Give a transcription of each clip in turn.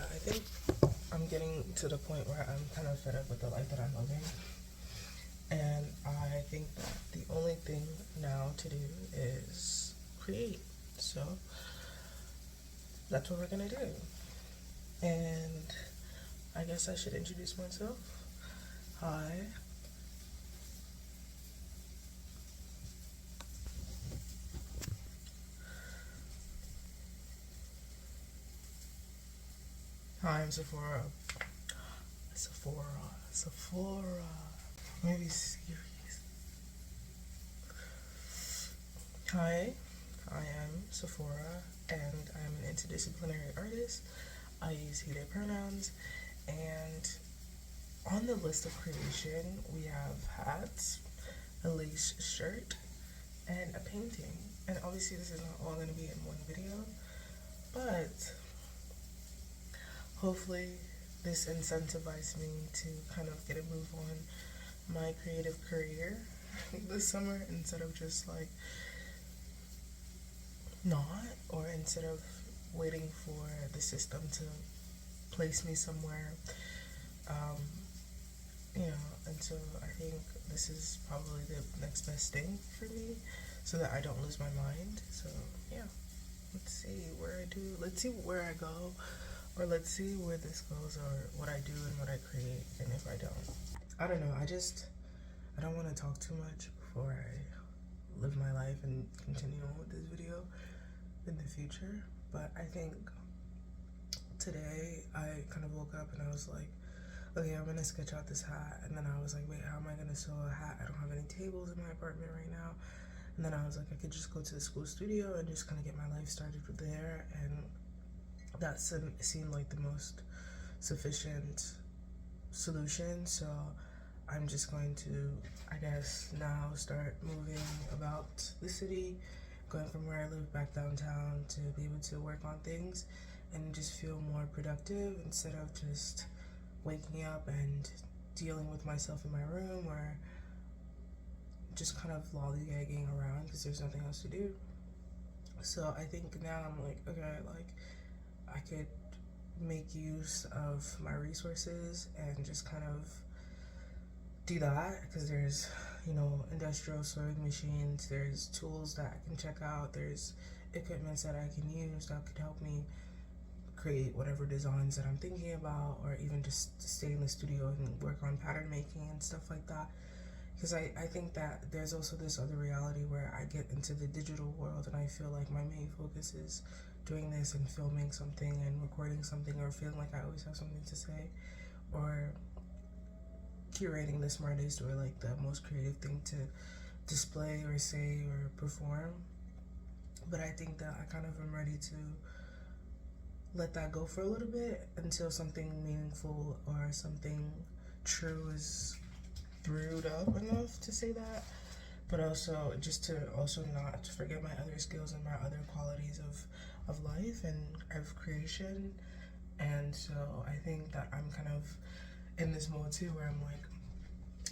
I think I'm getting to the point where I'm kind of fed up with the life that I'm living. And I think that the only thing now to do is create. So that's what we're gonna do. And I guess I should introduce myself. Hi. Hi, I'm Safo-Orah. Safo-Orah. Maybe serious. Hi, I am Safo-Orah, and I am an interdisciplinary artist. I use he, they pronouns, and on the list of creation, we have hats, a lace shirt, and a painting. And obviously this is not all going to be in one video, but hopefully this incentivized me to kind of get a move on my creative career this summer, instead of just like not, or instead of waiting for the system to place me somewhere. And so I think this is probably the next best thing for me, so that I don't lose my mind. So yeah, let's see where I go, or let's see where this goes, or what I do and what I create. And if I don't know, I don't want to talk too much before I live my life and continue on with this video in the future. But I think today I kind of woke up and I was like, okay, I'm gonna sketch out this hat. And then I was like, wait, how am I gonna sew a hat? I don't have any tables in my apartment right now. And then I was like, I could just go to the school studio and just kind of get my life started there. And that seemed like the most sufficient solution. So I'm just going to, I guess, now start moving about the city, going from where I live back downtown to be able to work on things and just feel more productive, instead of just waking up and dealing with myself in my room, or just kind of lollygagging around because there's nothing else to do. So I think now I'm like, okay, like I could make use of my resources and just kind of do that, because there's, industrial sewing machines, there's tools that I can check out, there's equipments that I can use that could help me create whatever designs that I'm thinking about, or even just stay in the studio and work on pattern making and stuff like that. Because I think that there's also this other reality where I get into the digital world and I feel like my main focus is doing this and filming something and recording something, or feeling like I always have something to say, or curating the smartest or like the most creative thing to display or say or perform. But I think that I kind of am ready to let that go for a little bit until something meaningful or something true is brewed up enough to say that. But also just to also not forget my other skills and my other qualities of life and of creation. And so I think that I'm kind of in this mode too, where I'm like,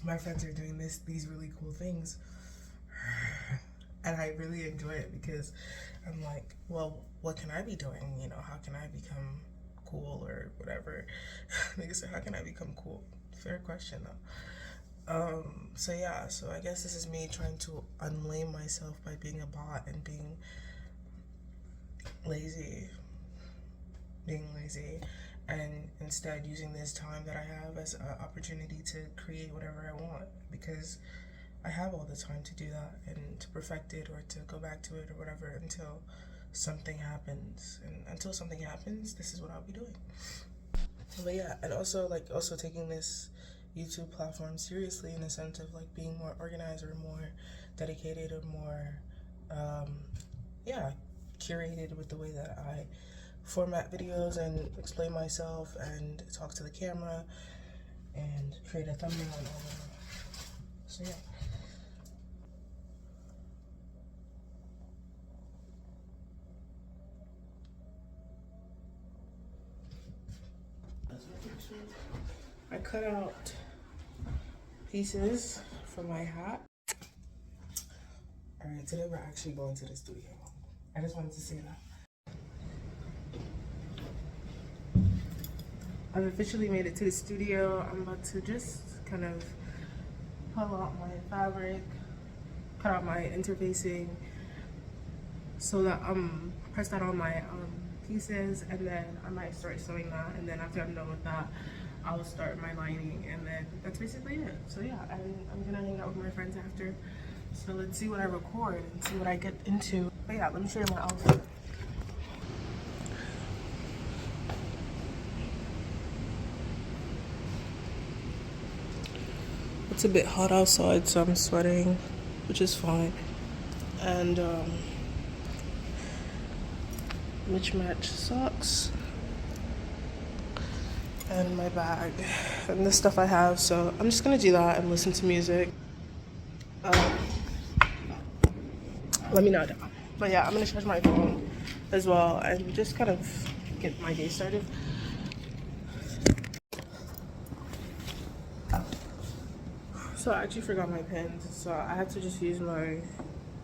my friends are doing these really cool things, and I really enjoy it, because I'm like, well, what can I be doing? How can I become cool or whatever? Nigga said, how can I become cool? Fair question though. So yeah, so I guess this is me trying to unlame myself by being a bot and being lazy, and instead using this time that I have as an opportunity to create whatever I want, because I have all the time to do that and to perfect it, or to go back to it or whatever, until something happens. And until something happens, this is what I'll be doing. But yeah, and also taking this YouTube platform seriously, in the sense of like being more organized or more dedicated or more curated with the way that I format videos and explain myself and talk to the camera and create a thumbnail and all that. So yeah. I cut out pieces for my hat. Alright, today we're actually going to the studio. I just wanted to say that. I've officially made it to the studio. I'm about to just kind of pull out my fabric, cut out my interfacing, so that press that on my pieces, and then I might start sewing that, and then after I'm done with that, I'll start my lining, and then that's basically it. So yeah, I'm gonna hang out with my friends after. So let's see what I record and see what I get into. But yeah, let me show you my outfit. It's a bit hot outside, so I'm sweating, which is fine. And mismatched socks and my bag and the stuff I have. So I'm just gonna do that and listen to music. Let me know down. But yeah, I'm gonna charge my phone as well and just kind of get my day started. So I actually forgot my pens, so I have to just use my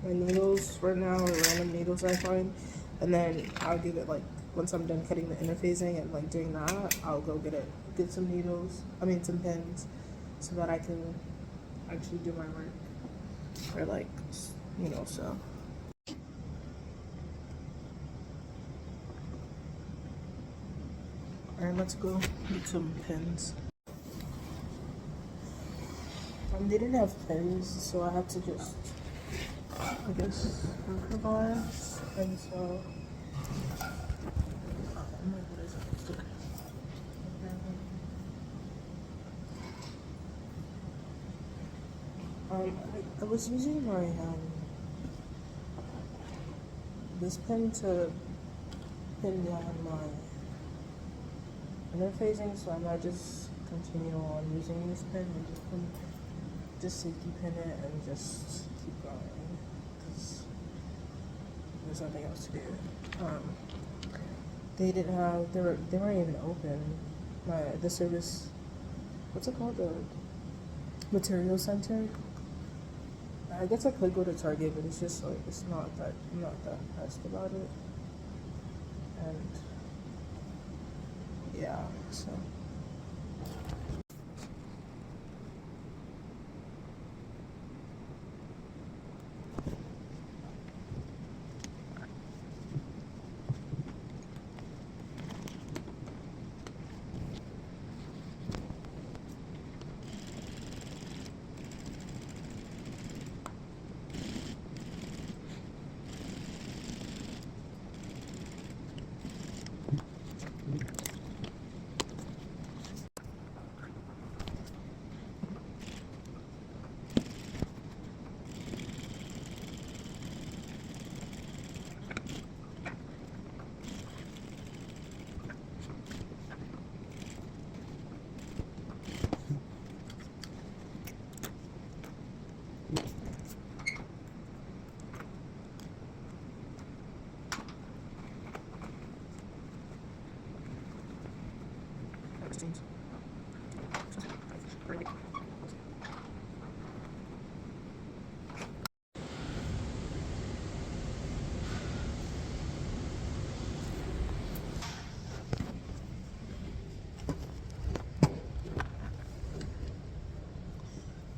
needles right now, or random needles I find, and then I'll give it like, once I'm done cutting the interfacing and like doing that, I'll go get some needles, some pens, so that I can actually do my work, or like, so. Alright, let's go get some pens. They didn't have pens, so I had to just, I guess, improvise. And so, what is it? I was using my this pen to pin down my interfacing, so I might just continue on using this pen and just safety pin it and just keep going, because there's nothing else to do. They didn't have, they weren't even open. The service, what's it called, the material center. I guess I could go to Target, but it's just like, I'm not that pressed about it. And yeah, so.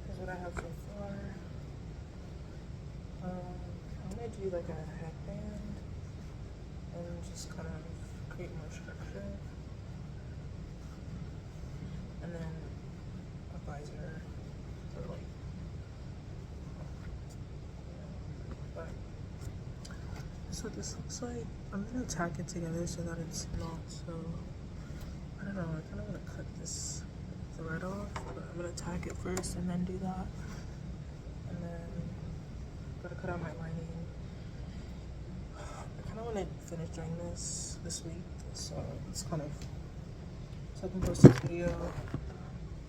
Here's what I have so far. I'm gonna do like a headband and just kind of create more structure. And then a visor, or like, but that's what this looks like. I'm gonna tack it together so that it's not so, I don't know, I kind of want to cut this thread off, but I'm gonna tack it first and then do that. And then I'm gonna cut out my lining. I kind of want to finish doing this week, so it's kind of, so I can post this video.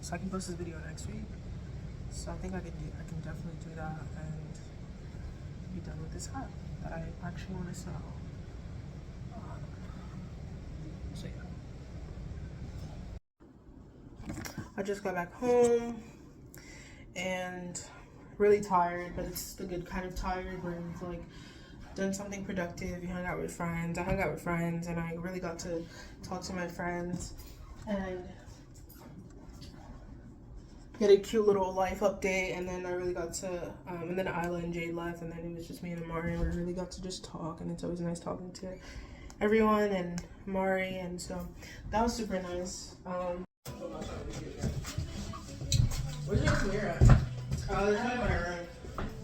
So I can post this video next week. So I think I can definitely do that and be done with this hat that I actually want to sell. So yeah. I just got back home and really tired, but it's the good kind of tired where it's like done something productive. You hung out with friends. I hung out with friends and I really got to talk to my friends. and get a cute little life update. And then I really got to, and then Isla and Jade left, and then it was just me and Amari, and we really got to just talk. And it's always nice talking to everyone and Amari, and so that was super nice. Where's your mirror at? Oh, there's one in my room.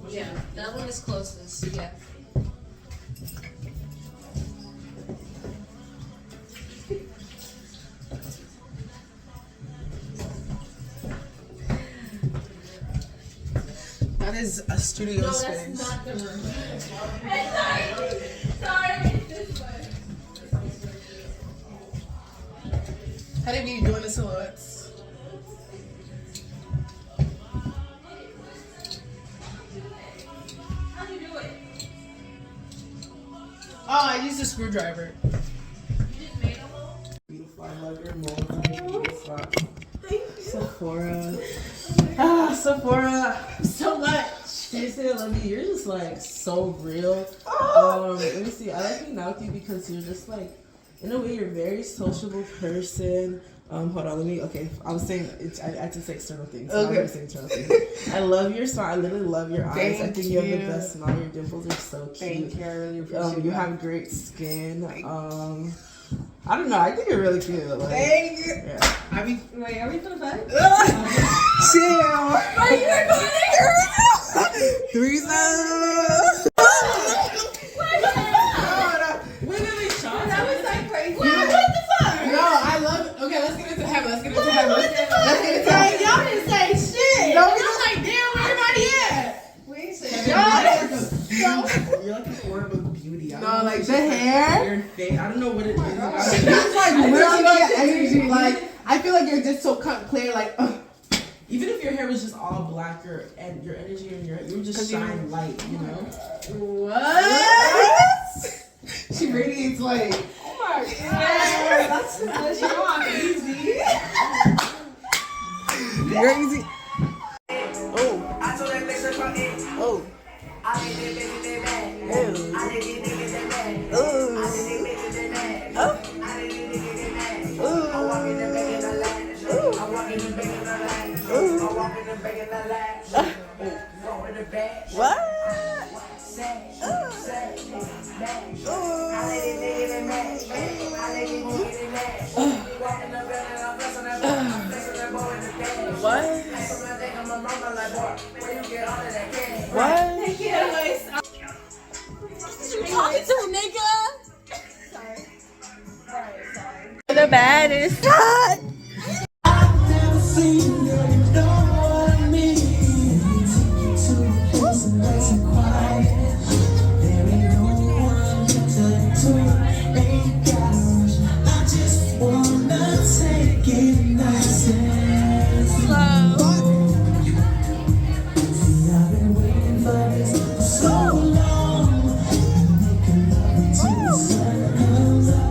Yeah, that one is closest. Yeah. That is a studio space. That's not the room. Sorry. This way. How did you doing the silhouettes? How'd you do it? Oh, I used a screwdriver. You just made a hole? Beautiful. I love your mold. Safo-Orah. Ah, Safo-Orah. So much. Seriously, I love you. You're just like so real. Let me see. I like hanging out with you because you're just like, in a way, you're a very sociable person. Hold on, let me. Okay, I was saying I had to say external things. So okay. I'm saying internal things. I love your smile. I literally love your eyes. I think you have the best smile. Your dimples are so cute. Thank you. I really appreciate it. You have great skin. I don't know. I think you're really cute. Like, thank you. Yeah. Are we for the fact? Chill. Are you recording? Reason. That was like crazy. What the fuck? No, I love it. Okay, let's get into heaven. Let's get into heaven. Y'all didn't say shit. No, we was like, damn, where everybody at? We ain't say You're like an orb of beauty. No, like the hair. Your face. I don't know what it is. It's like really energy. Like I feel like you're just so clear. Like even if your hair was just all black, your energy and you would just shine light. You know. What? She radiates like. Oh my god. That's you know I'm easy. You're easy. Oh. Oh. What? What? Anyways, you talking to, nigga? Sorry. The baddest. I've never seen you, you know what I mean. Take you to a place nice and quiet. There ain't no one to talk to. Ain't got much. I just wanna take it nice and slow. See, I've been waiting for this for so long. Making love until the sun comes up.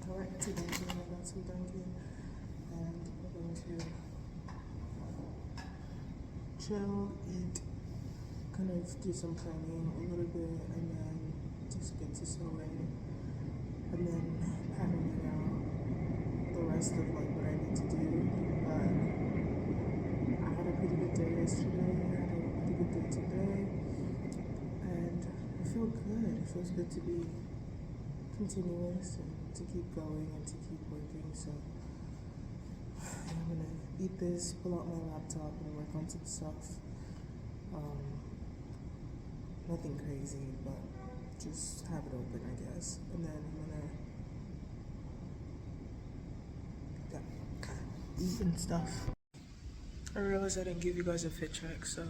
Alright, today we're gonna go to Dunkin' and we're going to chill, eat, kind of do some planning a little bit, and then just get to sewing, and then patterning out the rest of like what I need to do. But I had a pretty good day yesterday. I had a pretty good day today, and I feel good. It feels good to be continuous and to keep going and to keep working. So I'm gonna eat this, pull out my laptop and work on some stuff. Nothing crazy, but just have it open, I guess. And then I'm gonna eat and stuff. I realized I didn't give you guys a fit check, so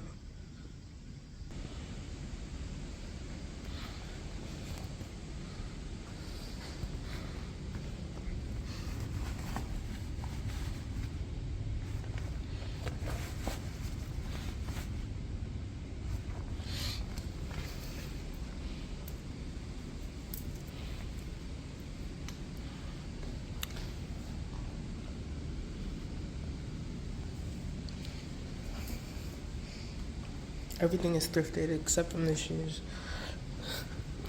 Everything is thrifted except from the shoes.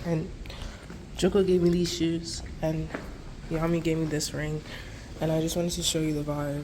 And Joko gave me these shoes, and Yami gave me this ring. And I just wanted to show you the vibe.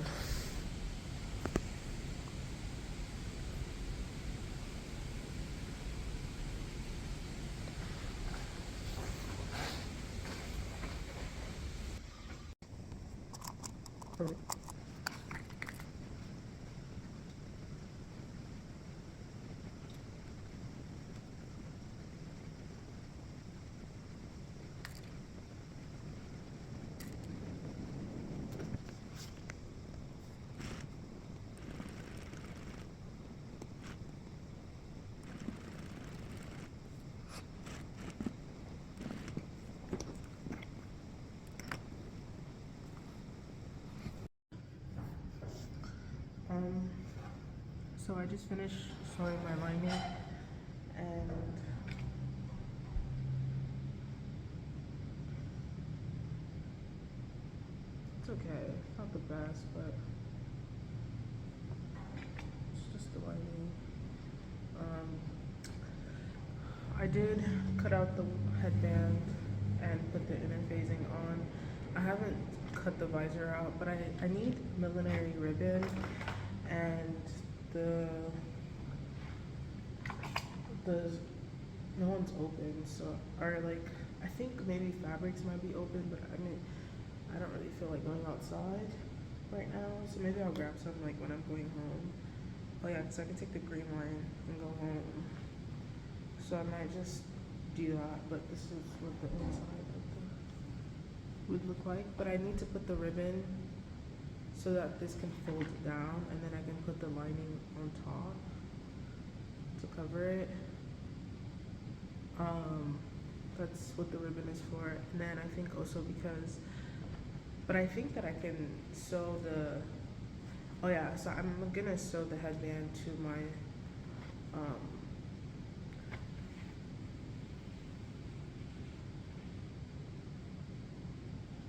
So I just finished sewing my lining, and it's okay. It's not the best, but it's just the lining. I did cut out the headband and put the interfacing on. I haven't cut the visor out, but I need millinery ribbon, and the no one's open, so, or like, I think maybe fabrics might be open, but I mean, I don't really feel like going outside right now, so maybe I'll grab some like when I'm going home. Oh yeah, because I can take the green line and go home. So I might just do that, but this is what the inside of the would look like. But I need to put the ribbon so that this can fold down, and then I can put the lining on top to cover it. That's what the ribbon is for. And then I think also because, but I think that I can sew the, oh yeah, so I'm gonna sew the headband to my,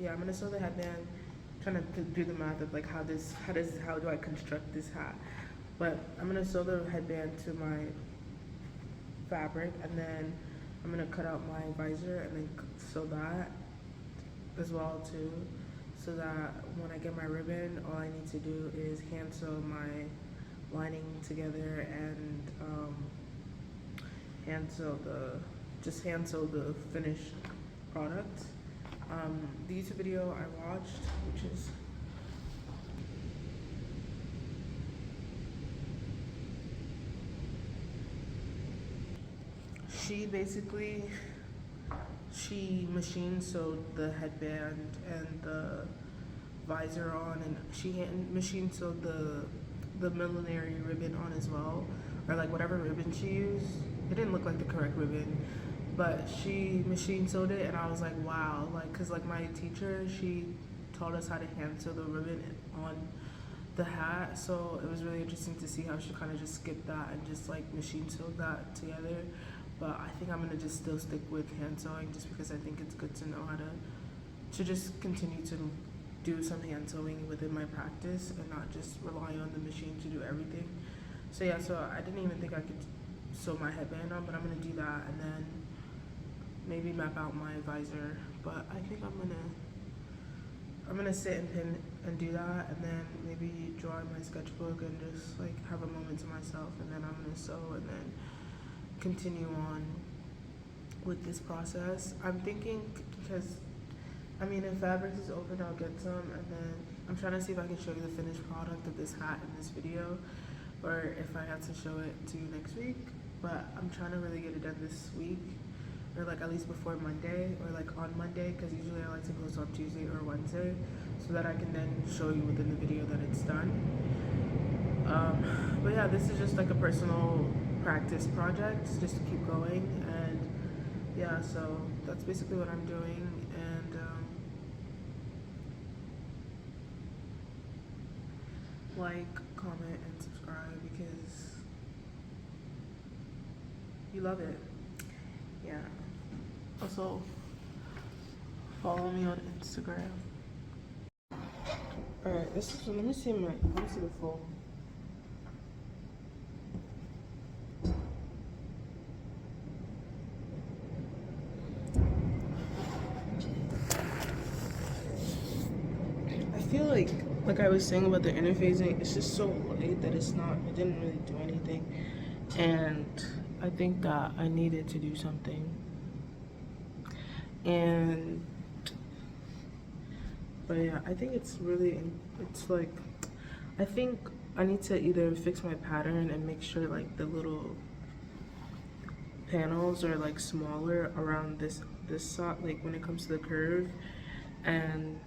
yeah, I'm gonna sew the headband, trying to do the math of like how do I construct this hat. But I'm gonna sew the headband to my fabric, and then I'm gonna cut out my visor and then sew that as well too, so that when I get my ribbon, all I need to do is hand sew my lining together and hand sew the finished product. The YouTube video I watched, which is she machine sewed the headband and the visor on, and she machine sewed the millinery ribbon on as well, or like whatever ribbon she used. It didn't look like the correct ribbon, but she machine sewed it, and I was like, wow, like, cause like my teacher, she taught us how to hand sew the ribbon on the hat, so it was really interesting to see how she kind of just skipped that and just like machine sewed that together. But I think I'm gonna just still stick with hand sewing, just because I think it's good to know how to just continue to do some hand sewing within my practice and not just rely on the machine to do everything. So yeah, so I didn't even think I could sew my headband on, but I'm gonna do that and then maybe map out my visor. But I think I'm gonna sit and pin and do that, and then maybe draw in my sketchbook and just like have a moment to myself, and then I'm gonna sew and then continue on with this process. I'm thinking, because I mean, if fabrics is open, I'll get some, and then I'm trying to see if I can show you the finished product of this hat in this video, or if I have to show it to you next week. But I'm trying to really get it done this week, or like at least before Monday, or like on Monday, because usually I like to post on Tuesday or Wednesday, so that I can then show you within the video that it's done. But yeah, this is just like a personal practice project, just to keep going. And yeah, so that's basically what I'm doing. And like, comment, and subscribe because you love it. Yeah. Also, follow me on Instagram. Alright, this is, let me see the full. feel like I was saying about the interfacing, it's just so light that it didn't really do anything. And I think that I needed to do something. But yeah, I think it's like, I think I need to either fix my pattern and make sure like the little panels are like smaller around this side, like when it comes to the curve. And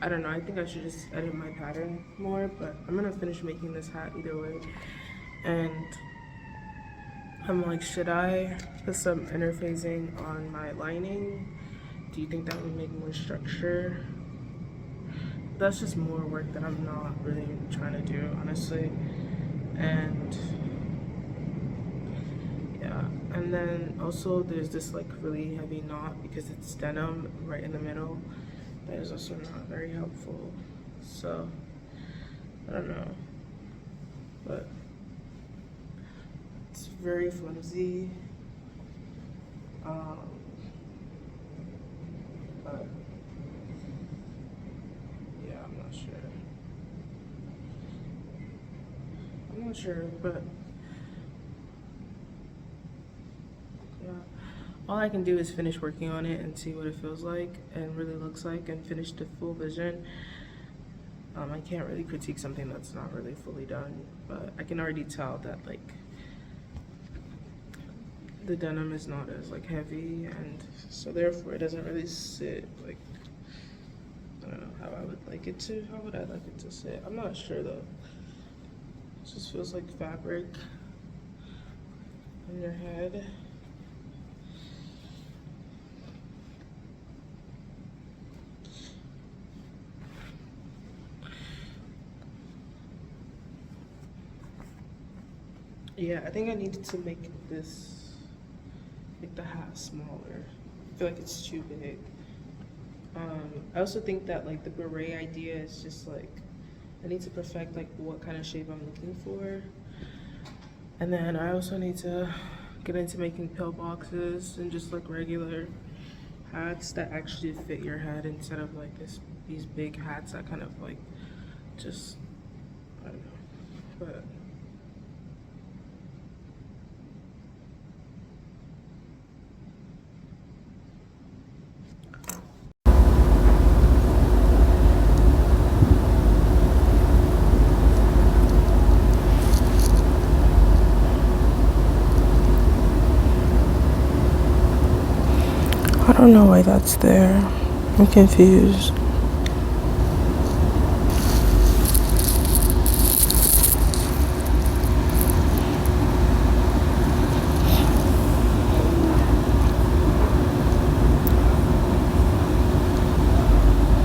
I don't know, I think I should just edit my pattern more, but I'm gonna finish making this hat either way. And I'm like, should I put some interfacing on my lining? Do you think that would make more structure? That's just more work that I'm not really trying to do, honestly. And yeah, and then also there's this like really heavy knot because it's denim right in the middle. That is also not very helpful. So I don't know, but it's very flimsy. But yeah, I'm not sure, but yeah, all I can do is finish working on it and see what it feels like and really looks like and finish the full vision. I can't really critique something that's not really fully done, but I can already tell that like the denim is not as like heavy, and so therefore it doesn't really sit like, I don't know how I would like it to. How would I like it to sit? I'm not sure though. It just feels like fabric in your head. Yeah, I think I needed to make the hat smaller. I feel like it's too big. I also think that like the beret idea is just like, I need to perfect like what kind of shape I'm looking for. And then I also need to get into making pillboxes and just like regular hats that actually fit your head instead of like these big hats that kind of like just, I don't know, but I don't know why that's there. I'm confused.